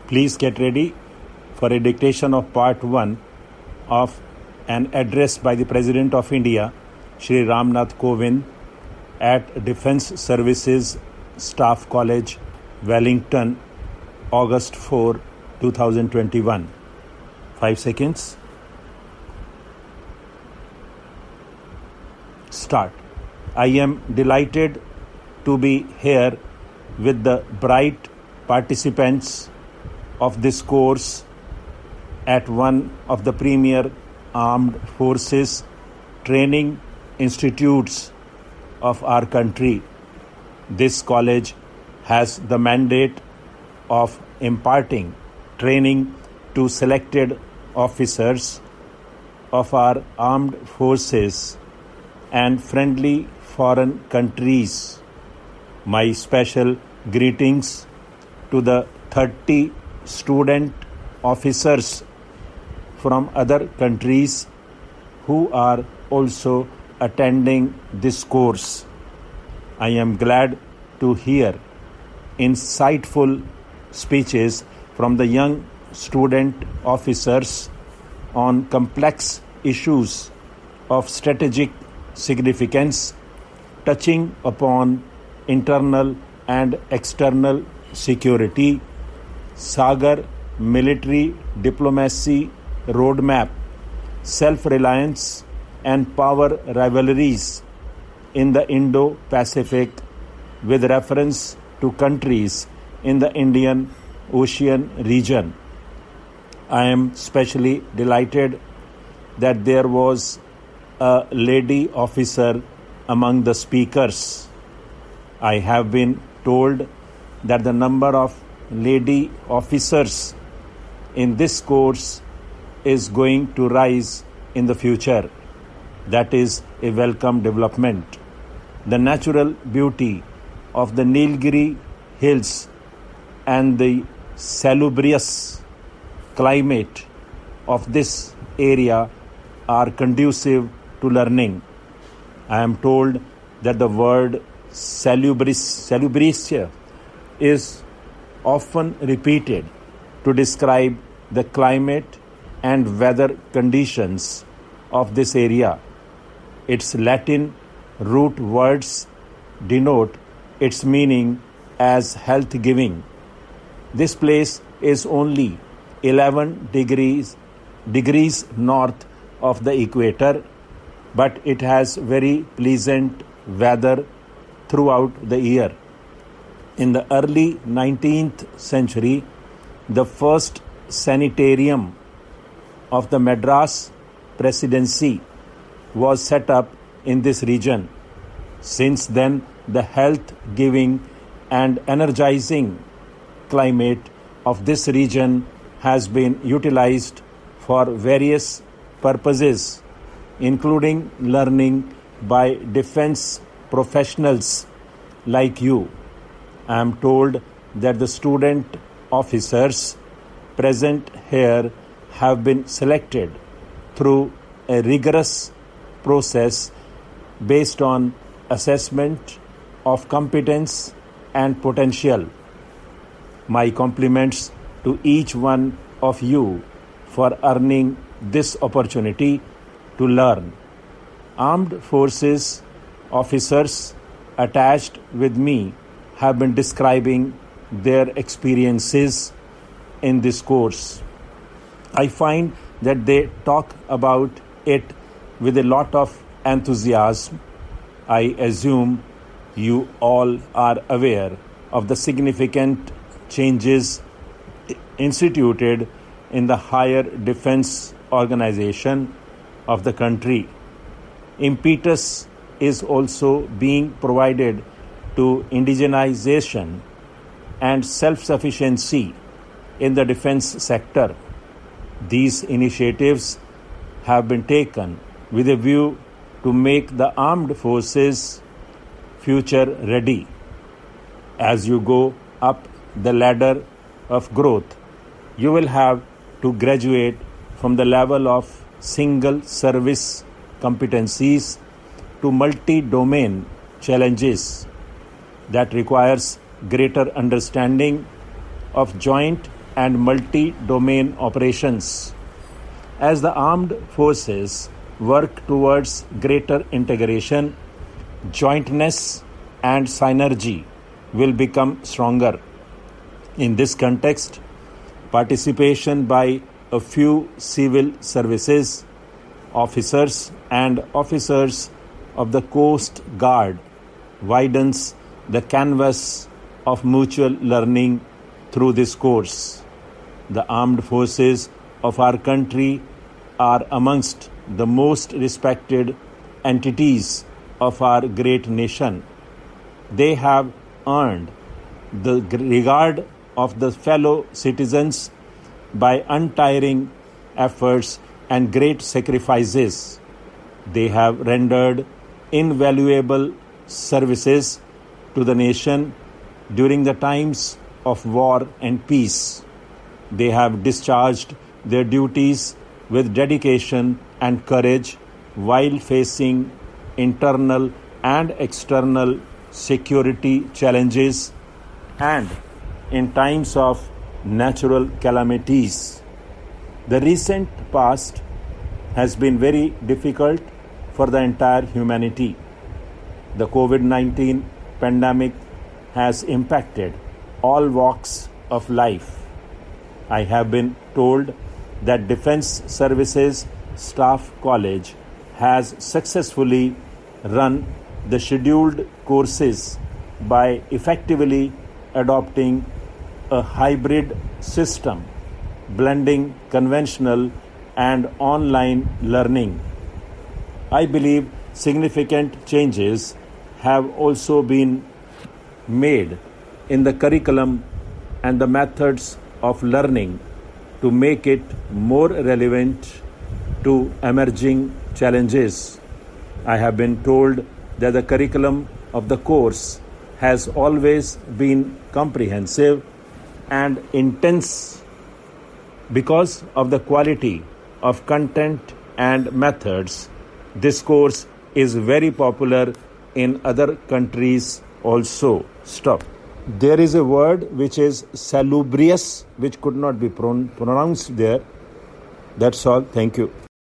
Please get ready for a dictation of part 1 of an address by the President of India, Shri Ramnath Kovind, at Defence Services Staff College, Wellington, August 4, 2021. 5 seconds. Start. I am delighted to be here with the bright participants of this course at one of the premier armed forces training institutes of our country. This college has the mandate of imparting training to selected officers of our armed forces and friendly foreign countries. My special greetings to the 30 student officers from other countries who are also attending this course. I am glad to hear insightful speeches from the young student officers on complex issues of strategic significance touching upon internal and external security, Sagar military diplomacy roadmap, self-reliance and power rivalries in the Indo-Pacific with reference to countries in the Indian Ocean region. I am especially delighted that there was a lady officer among the speakers. I have been told that the number of lady officers in this course is going to rise in the future. That is a welcome development. The natural beauty of the Nilgiri hills and the salubrious climate of this area are conducive to learning. I am told that the word salubrious is often repeated to describe the climate and weather conditions of this area. Its Latin root words denote its meaning as health-giving. This place is only 11 degrees north of the equator, but it has very pleasant weather throughout the year. In the early 19th century, the first sanitarium of the Madras Presidency was set up in this region. Since then, the health-giving and energizing climate of this region has been utilized for various purposes, including learning by defense professionals like you. I am told that the student officers present here have been selected through a rigorous process based on assessment of competence and potential. My compliments to each one of you for earning this opportunity to learn. Armed Forces officers attached with me have been describing their experiences in this course. I find that they talk about it with a lot of enthusiasm. I assume you all are aware of the significant changes instituted in the higher defense organization of the country. Impetus is also being provided to indigenization and self-sufficiency in the defense sector. These initiatives have been taken with a view to make the armed forces future ready. As you go up the ladder of growth, you will have to graduate from the level of single service competencies to multi-domain challenges that requires greater understanding of joint and multi-domain operations. As the armed forces work towards greater integration, jointness and synergy will become stronger. In this context, participation by a few civil services officers and officers of the Coast Guard widens the canvas of mutual learning through this course. The armed forces of our country are amongst the most respected entities of our great nation. They have earned the regard of the fellow citizens by untiring efforts and great sacrifices. They have rendered invaluable services to the nation during the times of war and peace. They have discharged their duties with dedication and courage while facing internal and external security challenges and in times of natural calamities. The recent past has been very difficult for the entire humanity. The COVID-19 pandemic has impacted all walks of life. I have been told that Defence Services Staff College has successfully run the scheduled courses by effectively adopting a hybrid system, blending conventional and online learning. I believe significant changes have also been made in the curriculum and the methods of learning to make it more relevant to emerging challenges. I have been told that the curriculum of the course has always been comprehensive and intense. Because of the quality of content and methods, this course is very popular in other countries also. Stop. There is a word which is salubrious, which could not be pronounced there. That's all. Thank you.